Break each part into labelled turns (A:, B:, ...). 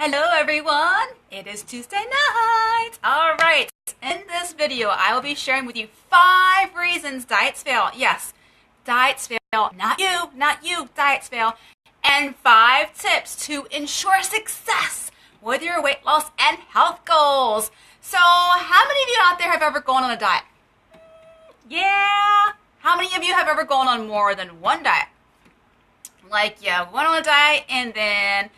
A: Hello everyone, it is Tuesday night. Alright, in this video I will be sharing with you 5 reasons diets fail. Yes, diets fail, not you, diets fail. And 5 tips to ensure success with your weight loss and health goals. So, how many of you out there have ever gone on a diet? Yeah, how many of you have ever gone on more than one diet? Like you went on a diet and then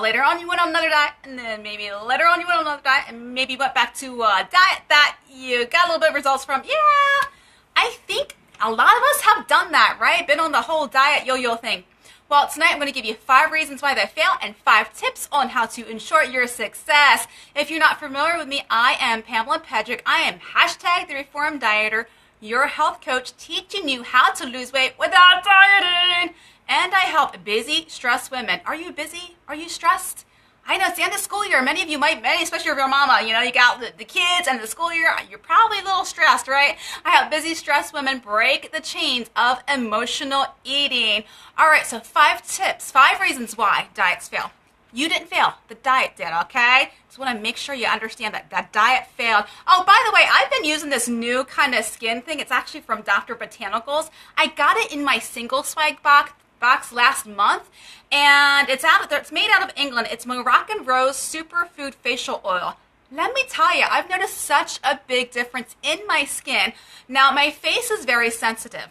A: later on you went on another diet, and then maybe later on you went on another diet, and maybe you went back to a diet that you got a little bit of results from. Yeah, I think a lot of us have done that, right? Been on the whole diet yo-yo thing. Well, tonight I'm going to give you 5 reasons why they fail and 5 tips on how to ensure your success. If you're not familiar with me, I am Pamela Pedrick. I am #the Reformed Dieter, your health coach, teaching you how to lose weight without dieting. And I help busy, stressed women. Are you busy? Are you stressed? I know, it's the end of school year. Many of you might, especially if you're a mama, you got the kids and the school year, you're probably a little stressed, right? I help busy, stressed women break the chains of emotional eating. All right, so 5 tips, 5 reasons why diets fail. You didn't fail. The diet did, okay? So I want to make sure you understand that that diet failed. Oh, by the way, I've been using this new kind of skin thing. It's actually from Dr. Botanicals. I got it in my single swag box last month, and it's made out of England. It's Moroccan Rose Superfood Facial Oil. Let me tell you, I've noticed such a big difference in my skin. Now, my face is very sensitive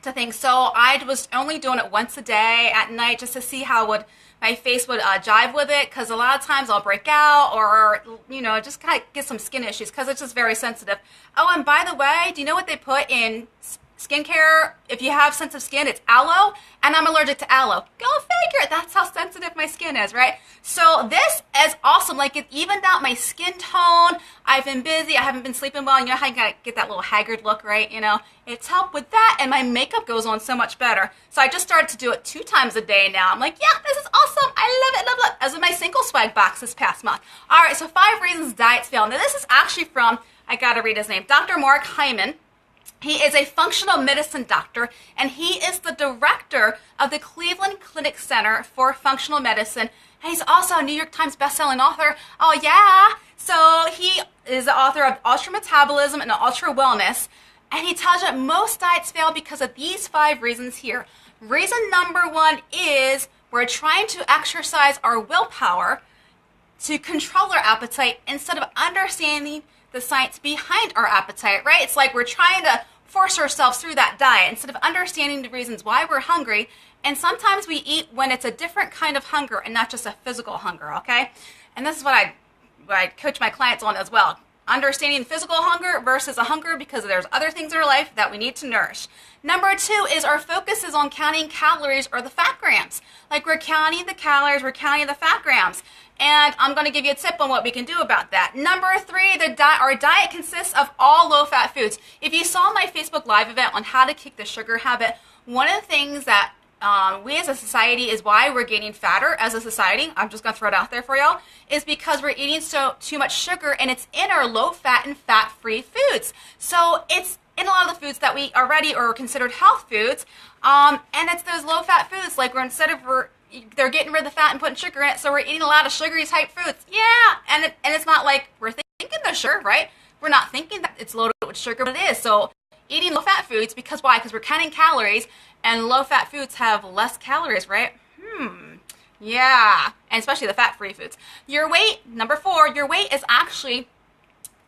A: to things, so I was only doing it once a day at night just to see how my face would jive with it, because a lot of times I'll break out or, just kind of get some skin issues because it's just very sensitive. Oh, and by the way, do you know what they put in skincare? If you have sensitive skin, it's aloe, and I'm allergic to aloe. Go figure. That's how sensitive my skin is, right? So this is awesome. Like, it evened out my skin tone. I've been busy. I haven't been sleeping well. You know how you gotta get that little haggard look, right? It's helped with that, and my makeup goes on so much better. So I just started to do it 2 times a day now. I'm like, yeah, this is awesome. I love it, love. As with my single swag box this past month. All right, so 5 reasons diets fail. Now, this is actually from, I gotta read his name, Dr. Mark Hyman. He is a functional medicine doctor, and he is the director of the Cleveland Clinic Center for Functional Medicine. And he's also a New York Times bestselling author. Oh, yeah. So he is the author of Ultra Metabolism and Ultra Wellness. And he tells you that most diets fail because of these 5 reasons here. Reason number 1 is we're trying to exercise our willpower to control our appetite instead of understanding the science behind our appetite, right? It's like we're trying to force ourselves through that diet instead of understanding the reasons why we're hungry. And sometimes we eat when it's a different kind of hunger and not just a physical hunger, okay? And this is what I coach my clients on as well. Understanding physical hunger versus a hunger because there's other things in our life that we need to nourish. Number 2 is our focus is on counting calories or the fat grams. Like, we're counting the calories, we're counting the fat grams. And I'm going to give you a tip on what we can do about that. Number 3, our diet consists of all low-fat foods. If you saw my Facebook Live event on how to kick the sugar habit, one of the things that we as a society is why we're getting fatter as a society, I'm just going to throw it out there for y'all, is because we're eating too much sugar, and it's in our low-fat and fat-free foods. So it's in a lot of the foods that we already are considered health foods, and it's those low-fat foods, like they're getting rid of the fat and putting sugar in it, so we're eating a lot of sugary type foods. Yeah, and it's not like we're thinking the sugar, right? We're not thinking that it's loaded with sugar, but it is. So eating low-fat foods, because why? Because we're counting calories, and low-fat foods have less calories, right? Yeah, and especially the fat-free foods. Your weight, number 4, your weight is actually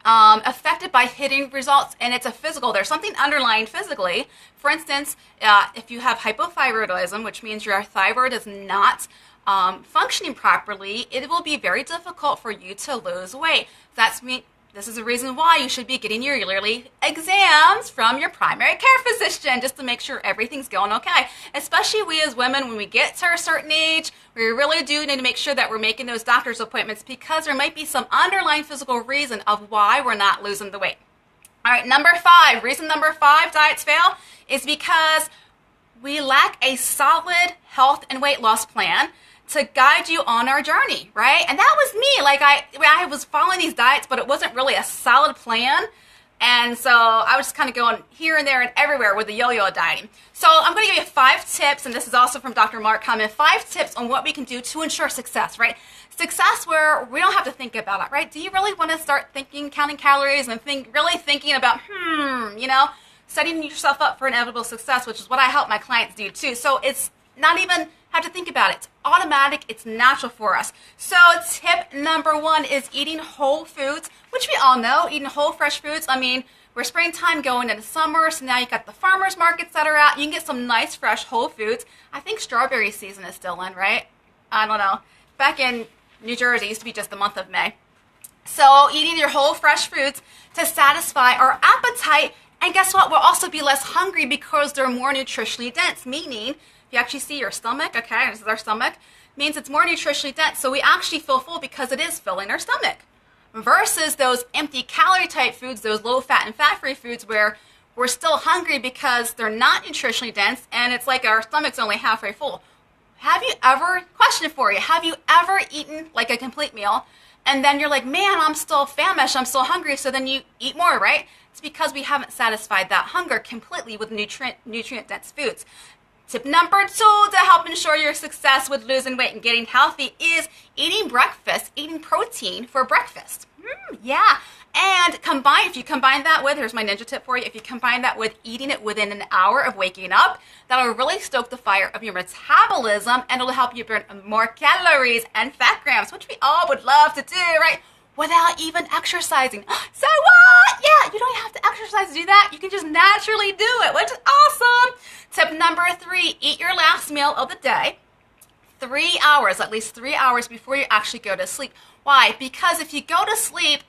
A: affected by hidden results, and it's a physical. There's something underlying physically. For instance, if you have hypothyroidism, which means your thyroid is not functioning properly, it will be very difficult for you to lose weight. This is a reason why you should be getting your yearly exams from your primary care physician, just to make sure everything's going okay. Especially we as women, when we get to a certain age, we really do need to make sure that we're making those doctor's appointments, because there might be some underlying physical reason of why we're not losing the weight. All right, number 5, reason number 5 diets fail is because we lack a solid health and weight loss plan to guide you on our journey, right? And that was me. Like, I was following these diets, but it wasn't really a solid plan And so I was just kind of going here and there and everywhere with the yo-yo dieting. So I'm going to give you 5 tips, and this is also from Dr. Mark Hyman, 5 tips on what we can do to ensure success, right? Success where we don't have to think about it, right? Do you really want to start thinking, counting calories and really thinking about, setting yourself up for inevitable success, which is what I help my clients do too. So it's not even have to think about it. It's automatic. It's natural for us. So tip number 1 is eating whole foods, which we all know, eating whole fresh foods. I mean, we're springtime going into summer, so now you got the farmers markets that are out. You can get some nice fresh whole foods. I think strawberry season is still in, right? I don't know. Back in New Jersey, it used to be just the month of May. So eating your whole fresh foods to satisfy our appetite. And guess what? We'll also be less hungry because they're more nutritionally dense, meaning if you actually see your stomach, okay, this is our stomach, means it's more nutritionally dense. So we actually feel full because it is filling our stomach. Versus those empty calorie type foods, those low fat and fat free foods where we're still hungry because they're not nutritionally dense and it's like our stomach's only halfway full. Question for you, have you ever eaten like a complete meal and then you're like, man, I'm still famished, I'm still hungry, so then you eat more, right? It's because we haven't satisfied that hunger completely with nutrient-dense foods. Tip number 2 to help ensure your success with losing weight and getting healthy is eating breakfast, eating protein for breakfast. Yeah. And if you combine that with, here's my ninja tip for you, if you combine that with eating it within an hour of waking up, that'll really stoke the fire of your metabolism and it'll help you burn more calories and fat grams, which we all would love to do, right? Without even exercising. So what? Yeah, you don't have to exercise to do that. You can just naturally do it, which is awesome. Tip number 3, eat your last meal of the day 3 hours, at least 3 hours before you actually go to sleep. Why? Because if you go to sleep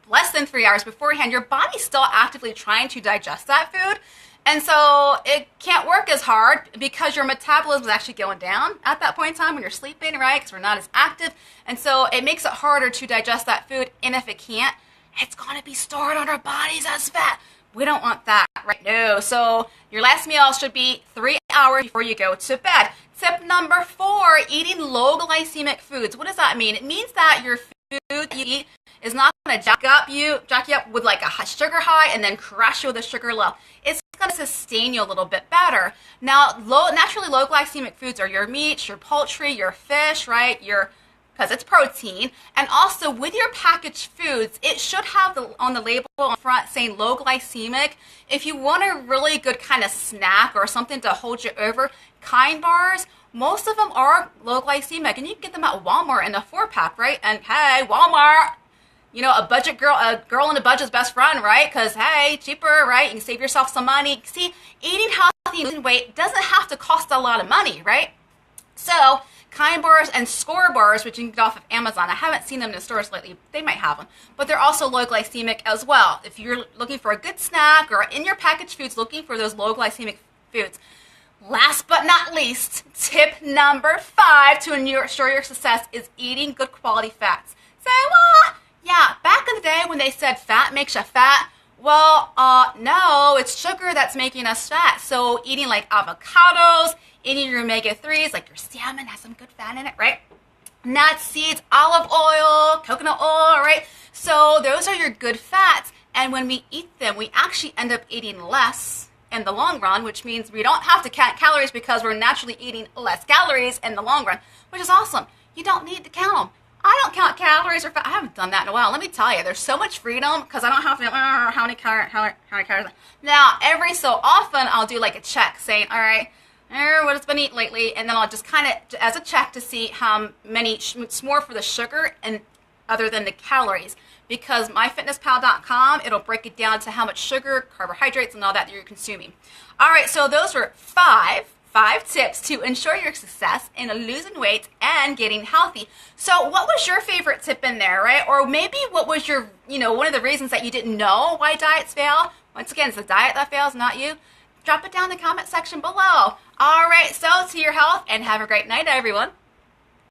A: less than 3 hours beforehand, your body's still actively trying to digest that food. And so it can't work as hard because your metabolism is actually going down at that point in time when you're sleeping, right? Because we're not as active. And so it makes it harder to digest that food. And if it can't, it's going to be stored on our bodies as fat. We don't want that, right? No. So your last meal should be 3 hours before you go to bed. Tip number 4, eating low glycemic foods. What does that mean? It means that your food you eat is not going to jack you up with like a sugar high and then crash you with a sugar low. It's going to sustain you a little bit better. Now, naturally low glycemic foods are your meat, your poultry, your fish, right? Because it's protein. And also with your packaged foods, it should have on the label on front saying low glycemic. If you want a really good kind of snack or something to hold you over, Kind bars, most of them are low glycemic, and you can get them at Walmart in a 4-pack, right? And hey, Walmart, a girl in a budget's best friend, right? Because hey, cheaper, right? You can save yourself some money. See, eating healthy and losing weight doesn't have to cost a lot of money, right? So Kind bars and Score bars, which you can get off of Amazon. I haven't seen them in the stores lately. They might have them, but they're also low glycemic as well. If you're looking for a good snack or in your packaged foods, looking for those low glycemic foods. Last but not least, tip number 5 to ensure your success is eating good quality fats. Say what? Yeah, back in the day when they said fat makes you fat, well, no, it's sugar that's making us fat. So eating like avocados, eating your omega-3s, like your salmon has some good fat in it, right? Nuts, seeds, olive oil, coconut oil, right? So those are your good fats. And when we eat them, we actually end up eating less in the long run, which means we don't have to count calories because we're naturally eating less calories in the long run, which is awesome. You don't need to count them. I don't count calories or fat. I haven't done that in a while. Let me tell you, there's so much freedom because I don't have to how many calories. Now, every so often, I'll do like a check saying, all right, what has been eaten lately, and then I'll just kind of, as a check to see how many, it's more for the sugar and other than the calories. Because myfitnesspal.com, it'll break it down to how much sugar, carbohydrates, and all that you're consuming. All right, so those were five tips to ensure your success in losing weight and getting healthy. So what was your favorite tip in there, right? Or maybe what was your, one of the reasons that you didn't know why diets fail? Once again, it's the diet that fails, not you. Drop it down in the comment section below. All right, so to your health, and have a great night, everyone.